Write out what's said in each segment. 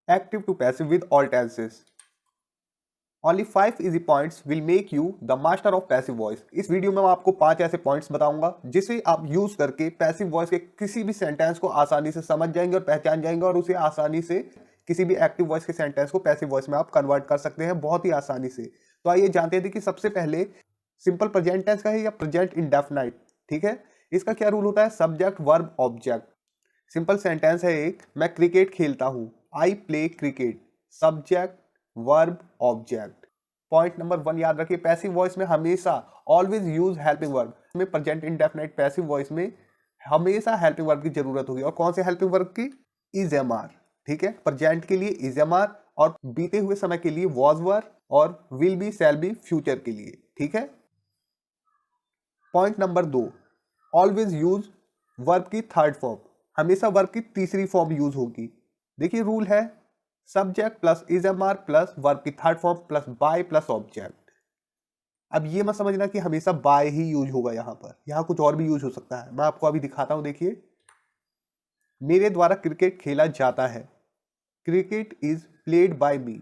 active to passive with all tenses. Only 5 easy points will make you the master of passive voice. इस video में मैं आपको 5 ऐसे points बताऊंगा जिसे आप यूज करके पैसिव वॉइस के किसी भी सेंटेंस को आसानी से समझ जाएंगे और पहचान जाएंगे और उसे आसानी से किसी भी एक्टिव वॉइस के सेंटेंस को पैसिव वॉइस में आप कन्वर्ट कर सकते हैं बहुत ही आसानी से। तो आइए जानते थे कि सबसे पहले सिंपल प्रेजेंट टेंस का है या प्रेजेंट इंडेफिनाइट। ठीक है, इसका क्या रूल होता है? Subject verb object. Simple sentence है एक, मैं क्रिकेट खेलता हूं, I play cricket. Subject verb object. Point number 1 याद रखिए, पैसिव वॉइस में हमेशा ऑलवेज यूज हेल्पिंग वर्ब। में प्रेजेंट इंडेफिनाइट पैसिव वॉइस में हमेशा हेल्पिंग वर्ब की जरूरत होगी। और कौन से हेल्पिंग वर्ब की? Is am are. ठीक है, प्रेजेंट के लिए इज एम आर और बीते हुए समय के लिए वॉज वर और will be shall be future के लिए। ठीक है। Point number 2, always use verb की थर्ड फॉर्म। हमेशा वर्ब की तीसरी फॉर्म यूज होगी। देखिए रूल है subject plus is am are plus verb की third form plus by plus object. अब ये मत समझना कि हमेशा बाय ही यूज होगा, यहां पर यहां कुछ और भी यूज हो सकता है। मैं आपको अभी दिखाता हूं। देखिए, मेरे द्वारा क्रिकेट खेला जाता है, cricket is played by me.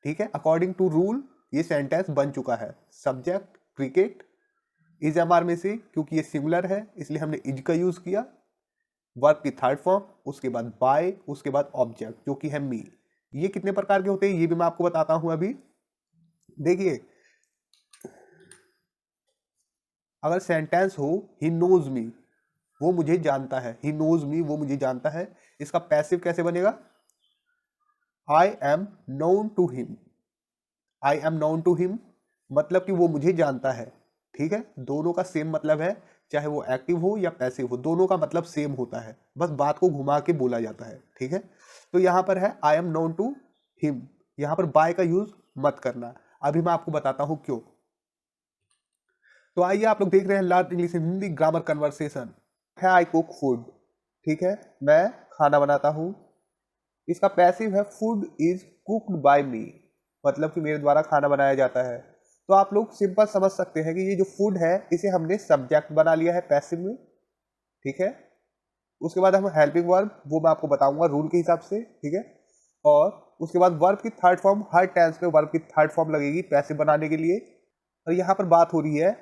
ठीक है, अकॉर्डिंग टू रूल ये सेंटेंस बन चुका है। Subject cricket, is am are में से क्योंकि ये सिंगुलर है इसलिए हमने इज का यूज किया, वर्ब की थर्ड फॉर्म, उसके बाद बाय, उसके बाद ऑब्जेक्ट जो कि है मी। ये कितने प्रकार के होते हैं ये भी मैं आपको बताता हूं अभी। देखिए, अगर सेंटेंस हो ही नोज मी, वो मुझे जानता है, ही नोज मी वो मुझे जानता है, इसका पैसिव कैसे बनेगा? I am known to him. I am known to him मतलब कि वो मुझे जानता है। ठीक है, दोनों का सेम मतलब है, चाहे वो एक्टिव हो या पैसिव हो, दोनों का मतलब सेम होता है, बस बात को घुमा के बोला जाता है। ठीक है, तो यहां पर है I am known to him, यहां पर बाय का यूज मत करना। अभी मैं आपको बताता हूं क्यों। तो आइए, आप लोग देख रहे हैं learn English in Hindi grammar conversation है। I cook food. ठीक है, मैं खाना बनाता हूं। इसका पैसिव है food is cooked by me, मतलब कि मेरे द्वारा खाना बनाया जाता है। तो आप लोग सिंपल समझ सकते हैं कि ये जो फूड है इसे हमने सब्जेक्ट बना लिया है पैसिव में। ठीक है, उसके बाद हम हेल्पिंग वर्ब, वो मैं आपको बताऊंगा रूल के हिसाब से। ठीक है, और उसके बाद वर्ब की थर्ड फॉर्म, हर टेंस में वर्ब की थर्ड फॉर्म लगेगी पैसिव बनाने के लिए। और यहाँ पर बात हो रही है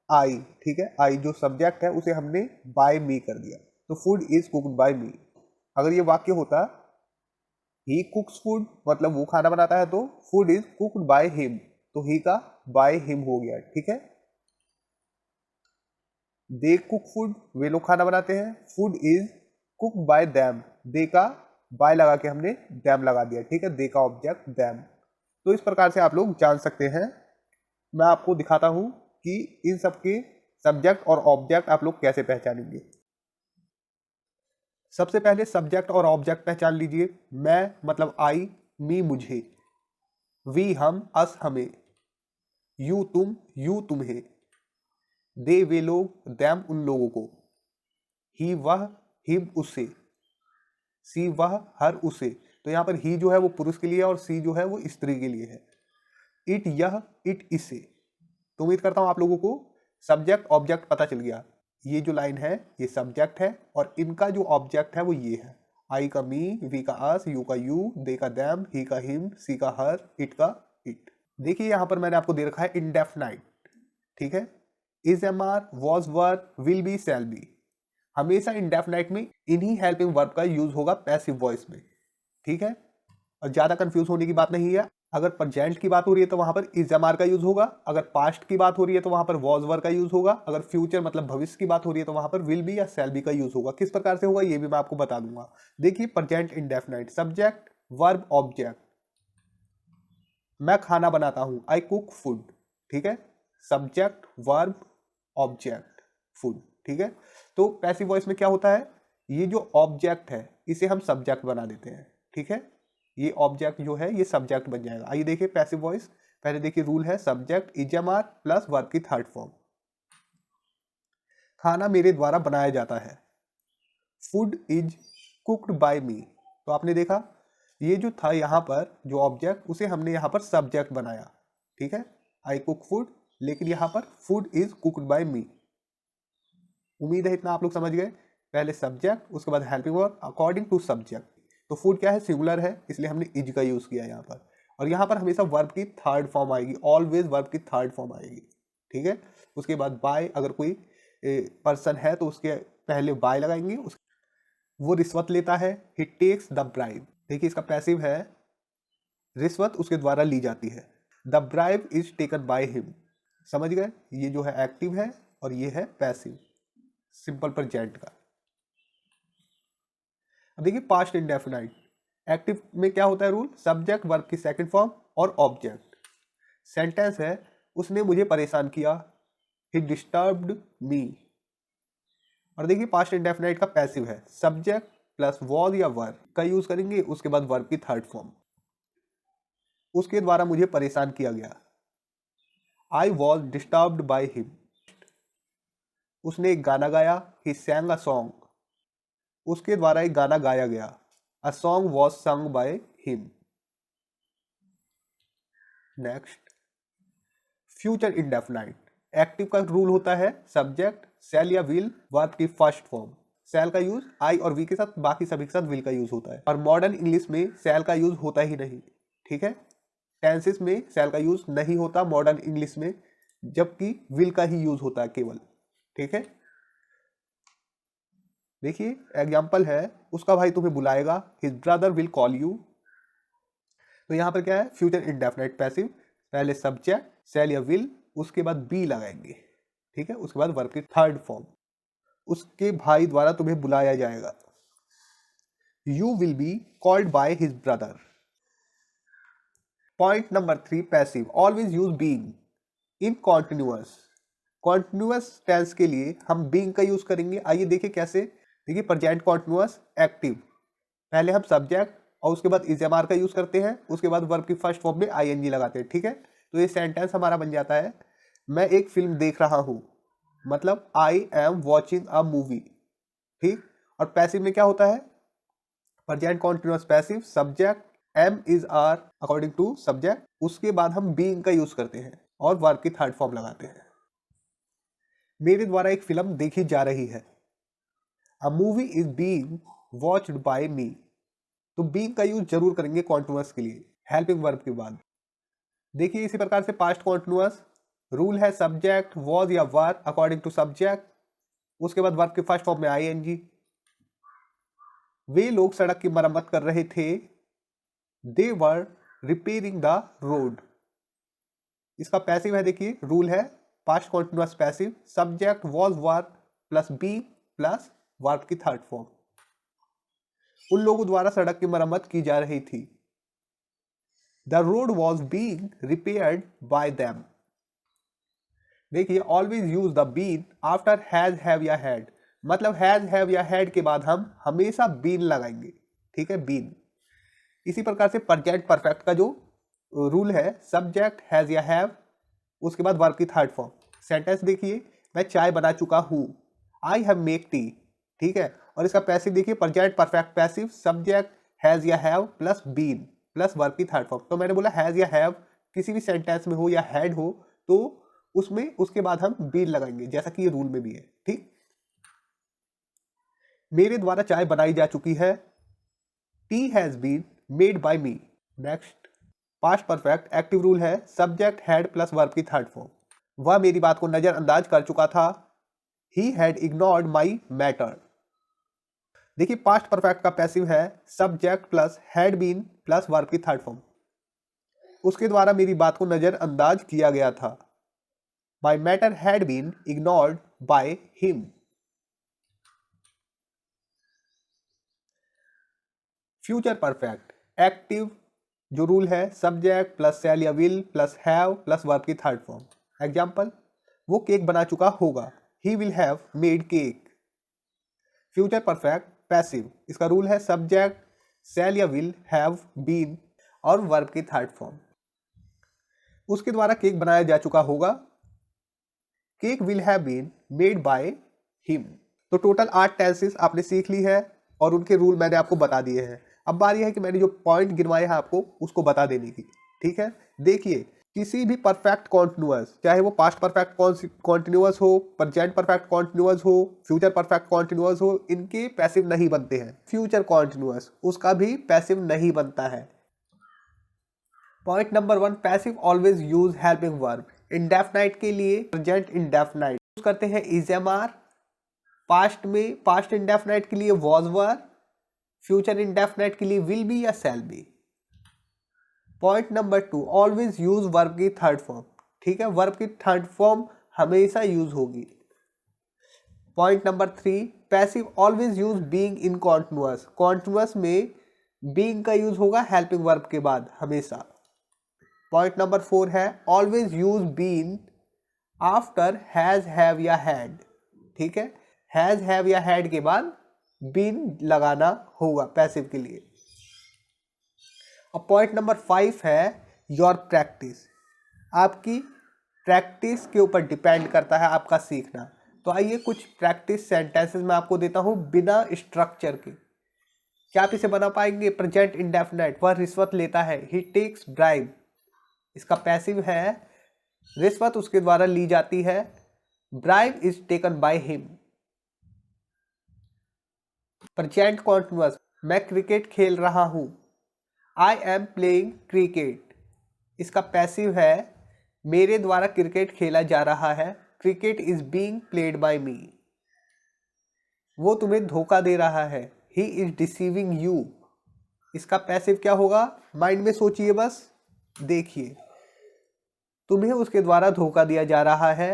आई। ठीक है, आई जो सब्जेक्ट है उसे हमने बाय मी कर दिया, तो फूड इज कुक्ड बाय मी। अगर ये वाक्य होता ही कुक्स फूड मतलब वो खाना बनाता है, तो food is cooked bye him, तो ही का बाय हिम हो गया। ठीक है, दे कुक फूड वे लोग खाना बनाते हैं, food is cooked by them, they का बाय लगा के हमने देम लगा दिया। ठीक है, दे का ऑब्जेक्ट देम। तो इस प्रकार से आप लोग जान सकते हैं। मैं आपको दिखाता हूं कि इन सबके सब्जेक्ट और ऑब्जेक्ट आप लोग कैसे पहचानेंगे। सबसे पहले सब्जेक्ट और ऑब्जेक्ट पहचान लीजिए। मैं मतलब आई, मी मुझे, वी हम, अस हमें, यू तुम, यू तुम्हें, दे वे लोग, दैम उन लोगों को, ही वह, हिम उसे, सी वह, हर उसे। तो यहां पर ही जो है वो पुरुष के लिए और सी जो है वो स्त्री के लिए है। इट यह, इट इसे। तो उम्मीद करता हूं आप लोगों को सब्जेक्ट ऑब्जेक्ट पता चल गया। ये जो लाइन है ये सब्जेक्ट है और इनका जो ऑब्जेक्ट है वो ये है। आई का मी, वी का अस, यू का यू, दे का दैम, ही का हिम, सी का हर, इट का इट। देखिए यहां पर मैंने आपको दे रखा है इंडेफिनाइट। ठीक है, is am are, was were, will be, shall be. हमेशा इंडेफिनाइट में इन्हीं हेल्पिंग वर्ब का यूज होगा पैसिव वॉइस में। ठीक है, और ज्यादा कंफ्यूज होने की बात नहीं है। अगर प्रेजेंट की बात हो रही है तो वहां पर इज एम आर का यूज होगा, अगर पास्ट की बात हो रही है तो वहां पर वॉज वर का यूज होगा, अगर फ्यूचर मतलब भविष्य की बात हो रही है तो वहां पर विल बी या शैल बी का यूज होगा। किस प्रकार से होगा ये भी मैं आपको बता दूंगा। देखिए, present indefinite, subject verb object, मैं खाना बनाता हूं, आई कुक फूड। ठीक है, सब्जेक्ट वर्ब ऑब्जेक्ट फूड। ठीक है, तो पैसिव वॉइस में क्या होता है, ये जो ऑब्जेक्ट है इसे हम सब्जेक्ट बना देते हैं। ठीक है, ये ऑब्जेक्ट जो है ये सब्जेक्ट बन जाएगा। आइए देखिए पैसिव वॉइस। पहले देखिए रूल है subject is am are plus verb की थर्ड फॉर्म। खाना मेरे द्वारा बनाया जाता है, food is cooked by me. तो आपने देखा ये जो था यहाँ पर जो ऑब्जेक्ट उसे हमने यहाँ पर सब्जेक्ट बनाया। ठीक है, आई कुक फूड, लेकिन यहाँ पर फूड इज कुक्ड बाय मी। उम्मीद है इतना आप लोग समझ गए। पहले सब्जेक्ट, उसके बाद helping verb according to subject. तो फूड क्या है, सिंगुलर है, इसलिए हमने इज का यूज किया यहाँ पर। और यहाँ पर हमेशा वर्ब की थर्ड फॉर्म आएगी, ऑलवेज वर्ब की थर्ड फॉर्म आएगी, ठीक है। उसके बाद बाय, अगर कोई पर्सन है तो उसके पहले बाय लगाएंगे। वो रिश्वत लेता है, ही टेक्स द ब्राइब। देखिए इसका पैसिव है, रिश्वत उसके द्वारा ली जाती है। The bribe is taken by him. समझ गए, ये जो है एक्टिव है और ये है पैसिव, सिंपल प्रेजेंट का। अब देखिए पास्ट इंडेफिनाइट। एक्टिव में क्या होता है रूल, सब्जेक्ट वर्ब की सेकंड फॉर्म और ऑब्जेक्ट। सेंटेंस है, उसने मुझे परेशान किया, ही डिस्टर्ब्ड मी। और देखिए पास्ट इंडेफिनाइट का पैसिव है, सब्जेक्ट प्लस वॉज या वर का यूज करेंगे, उसके बाद वर्ब की थर्ड फॉर्म। उसके द्वारा मुझे परेशान किया गया, I was disturbed by him. उसने एक गाना गाया, ही sang a song। उसके द्वारा एक गाना गाया गया, a song was sung by him। Next, future indefinite. Active का रूल होता है सब्जेक्ट शैल या विल वर्ब की फर्स्ट फॉर्म। शैल का यूज आई और वी के साथ, बाकी सभी के साथ विल का यूज होता है। और मॉडर्न इंग्लिश में शैल का यूज होता ही नहीं, ठीक है। टेंसेस में शैल का यूज नहीं होता मॉडर्न इंग्लिश में, जबकि विल का ही यूज होता है केवल, ठीक है। देखिए एग्जाम्पल है, उसका भाई तुम्हें बुलाएगा, his brother will call you. तो यहाँ पर क्या है, फ्यूचर इंडेफिनाइट पैसिव, पहले सब्जेक्ट शैल या विल, उसके बाद बी लगाएंगे, ठीक है। उसके बाद वर्ब की थर्ड फॉर्म, उसके भाई द्वारा तुम्हें बुलाया जाएगा, you will be called by his brother. Point number 3 passive, always use being in continuous. Continuous tense के लिए हम बीइंग का यूज करेंगे। आइए देखिए कैसे। देखिए प्रेजेंट कॉन्टिन्यूअस एक्टिव, पहले हम सब्जेक्ट और उसके बाद इज एम आर का यूज करते हैं, उसके बाद वर्ब की फर्स्ट फॉर्म में आईएनजी लगाते हैं, ठीक है। तो ये सेंटेंस हमारा बन जाता है, मैं एक फिल्म देख रहा हूं, मतलब I am watching a movie, ठीक। और पैसिव में क्या होता है, present continuous passive, subject am is are according to subject, उसके बाद हम बीइंग का यूज करते हैं और वर्ब की थर्ड फॉर्म लगाते हैं। मेरे द्वारा एक फिल्म देखी जा रही है, a movie is being watched by me. तो बीइंग का यूज जरूर करेंगे कॉन्टिन्यूअस के लिए, हेल्पिंग वर्ब के बाद। देखिए इसी प्रकार से पास्ट कॉन्टिन्यूअस रूल है, सब्जेक्ट वॉज या वर अकॉर्डिंग टू सब्जेक्ट, उसके बाद वर्ब के फर्स्ट फॉर्म में आईएनजी। वे लोग सड़क की मरम्मत कर रहे थे, they were repairing the road. इसका पैसिव है, देखिए रूल है past continuous passive, subject was were plus be plus verb की थर्ड फॉर्म। उन लोगों द्वारा सड़क की मरम्मत की जा रही थी, the road was being repaired by them. देखिए always use the been after has have या हैड, मतलब हैज हैव या हैड के बाद हम हमेशा बीन लगाएंगे, ठीक है, बीन। इसी प्रकार से प्रेजेंट परफेक्ट का जो रूल है, सब्जेक्ट हैज या हैव, उसके बाद वर्ब की थर्ड फॉर्म। सेंटेंस देखिए, मैं चाय बना चुका हूं, आई हैव मेक टी, ठीक है। और इसका पैसिव देखिए, present perfect passive, subject has या have plus been plus verb की थर्ड फॉर्म। तो मैंने बोला हैज या हैव किसी भी सेंटेंस में हो या हैड हो तो उसमें उसके बाद हम बीन लगाएंगे, जैसा कि ये रूल में भी है, ठीक। मेरे द्वारा चाय बनाई जा चुकी है, tea has been made by me. Next, past perfect active rule है, सब्जेक्ट हैड प्लस वर्ब की थर्ड फॉर्म। वह मेरी बात को नजरअंदाज कर चुका था, he had ignored my matter. देखिए पास्ट परफेक्ट का पैसिव है, subject plus had been plus verb की थर्ड फॉर्म। उसके द्वारा मेरी बात को नजरअंदाज किया गया था, my matter had been ignored by him. Future perfect active जो रूल है, सब्जेक्ट प्लस शैल या will plus have plus verb की थर्ड फॉर्म। एग्जाम्पल, वो केक बना चुका होगा, he will have made cake. Future perfect passive, इसका rule है सब्जेक्ट शैल या विल हैव बीन और वर्ब की थर्ड फॉर्म। उसके द्वारा केक बनाया जा चुका होगा, cake will have been made by him. तो टोटल 8 टेंसेस आपने सीख ली है और उनके रूल मैंने आपको बता दिए हैं। अब बारी है कि मैंने जो पॉइंट गिनवाए हैं आपको उसको बता देने की, ठीक है। देखिए किसी भी परफेक्ट कॉन्टिन्यूअस, चाहे वो पास्ट परफेक्ट कॉन्टिन्यूअस हो, प्रेजेंट परफेक्ट कॉन्टिन्यूअस हो, फ्यूचर परफेक्ट कॉन्टिन्यूअस हो, इनके पैसिव नहीं बनते हैं। फ्यूचर कॉन्टिन्यूअस उसका भी पैसिव नहीं बनता है। Point number 1, passive always use helping verb. Indefinite के लिए प्रेजेंट इंडेफिनाइट यूज करते हैं इज एम आर, पास्ट में पास्ट इंडेफिनाइट के लिए वॉज वर, फ्यूचर इंडेफिनाइट के लिए विल बी या shall be. Point number 2, always use verb की थर्ड फॉर्म। ठीक है, वर्ब की थर्ड फॉर्म हमेशा यूज होगी। Point number 3, passive always use being in continuous. Continuous में बीइंग का यूज होगा हेल्पिंग वर्ब के बाद हमेशा। पॉइंट नंबर 4 है always use been after has, have या हैड। ठीक है, हैज, हैव या हैड के बाद बीन लगाना होगा पैसिव के लिए। और पॉइंट नंबर 5 है योर प्रैक्टिस। आपकी प्रैक्टिस के ऊपर डिपेंड करता है आपका सीखना। तो आइए कुछ प्रैक्टिस सेंटेंसेस मैं आपको देता हूं बिना स्ट्रक्चर के। क्या आप इसे बना पाएंगे? प्रेजेंट इंडेफिनाइट, वह रिश्वत लेता है। ही टेक्स ब्राइब, इसका पैसिव है रिश्वत उसके द्वारा ली जाती है। Bribe is taken by him. Present continuous, मैं क्रिकेट खेल रहा हूं। आई एम प्लेइंग क्रिकेट, इसका पैसिव है मेरे द्वारा क्रिकेट खेला जा रहा है। Cricket is being played by me, वो तुम्हें धोखा दे रहा है। ही इज डिसीविंग यू, इसका पैसिव क्या होगा? माइंड में सोचिए, बस देखिए, तुम्हें उसके द्वारा धोखा दिया जा रहा है।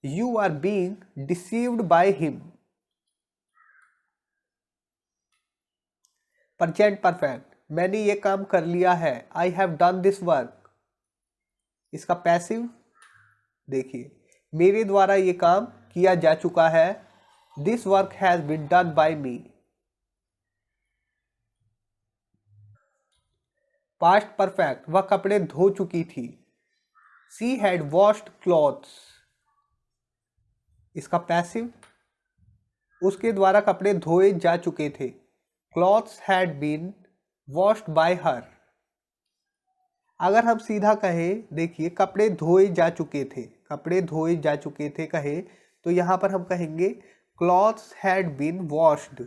You are being deceived by him. Present perfect, मैंने ये काम कर लिया है। I have done this work, इसका पैसिव देखिए, मेरे द्वारा ये काम किया जा चुका है। This work has been done by me. Past perfect, वह कपड़े धो चुकी थी। शी हैड वॉश्ड क्लॉथ्स, इसका पैसिव उसके द्वारा कपड़े धोए जा चुके थे। Clothes had been washed by her. अगर हम सीधा कहें, देखिए कपड़े धोए जा चुके थे, कपड़े धोए जा चुके थे कहे तो यहां पर हम कहेंगे क्लॉथ्स हैड बीन वॉश्ड।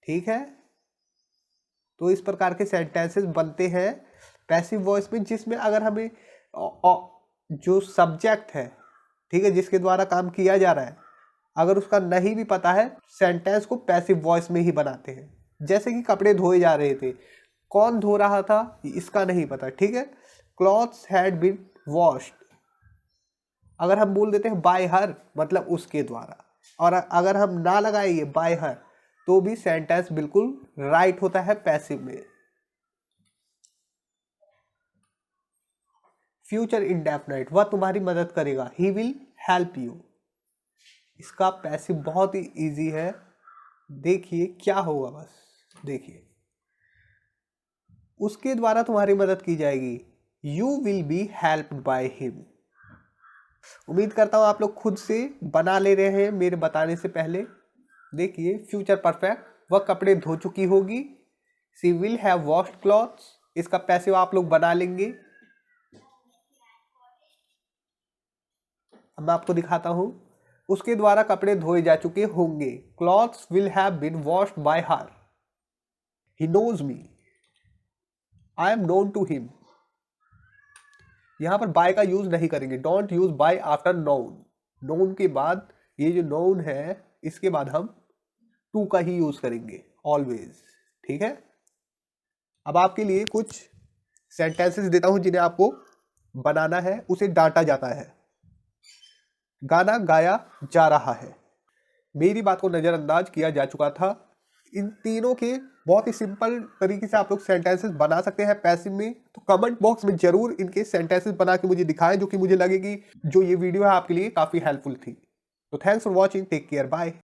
ठीक है, तो इस प्रकार के सेंटेंसेस बनते हैं पैसिव वॉइस में, जिसमें अगर हमें जो सब्जेक्ट है, ठीक है, जिसके द्वारा काम किया जा रहा है, अगर उसका नहीं भी पता है, सेंटेंस को पैसिव वॉइस में ही बनाते हैं। जैसे कि कपड़े धोए जा रहे थे, कौन धो रहा था इसका नहीं पता। ठीक है, क्लॉथ्स हैड बीन वॉश्ड, अगर हम बोल देते हैं बाय हर, मतलब उसके द्वारा, और अगर हम ना लगाए बाय हर, तो भी सेंटेंस बिल्कुल राइट होता है पैसिव में। फ्यूचर इंडेफिनाइट, वह तुम्हारी मदद करेगा। ही विल हेल्प यू, इसका पैसिव बहुत ही इजी है। देखिए क्या होगा, बस देखिए, उसके द्वारा तुम्हारी मदद की जाएगी। You will be helped by him. उम्मीद करता हूं आप लोग खुद से बना ले रहे हैं मेरे बताने से पहले। देखिए फ्यूचर परफेक्ट, वह कपड़े धो चुकी होगी। She will have washed clothes, इसका पैसिव आप लोग बना लेंगे। अब मैं आपको दिखाता हूं, उसके द्वारा कपड़े धोए जा चुके होंगे। Clothes will have been washed by her. He knows me, I am known to him. यहां पर बाय का यूज नहीं करेंगे, don't use by after known. Known के बाद ये जो नोन है, इसके बाद हम टू का ही यूज करेंगे ऑलवेज। ठीक है, अब आपके लिए कुछ सेंटेंसेस देता हूं जिन्हें आपको बनाना है। उसे डांटा जाता है, गाना गाया जा रहा है, मेरी बात को नजरअंदाज किया जा चुका था। इन तीनों के बहुत ही सिंपल तरीके से आप लोग सेंटेंसेस बना सकते हैं पैसिव में। तो कमेंट बॉक्स में जरूर इनके सेंटेंसेस बना के मुझे दिखाएं, जो कि मुझे लगेगी जो ये वीडियो है आपके लिए काफी हेल्पफुल थी। तो thanks for watching, take care, bye.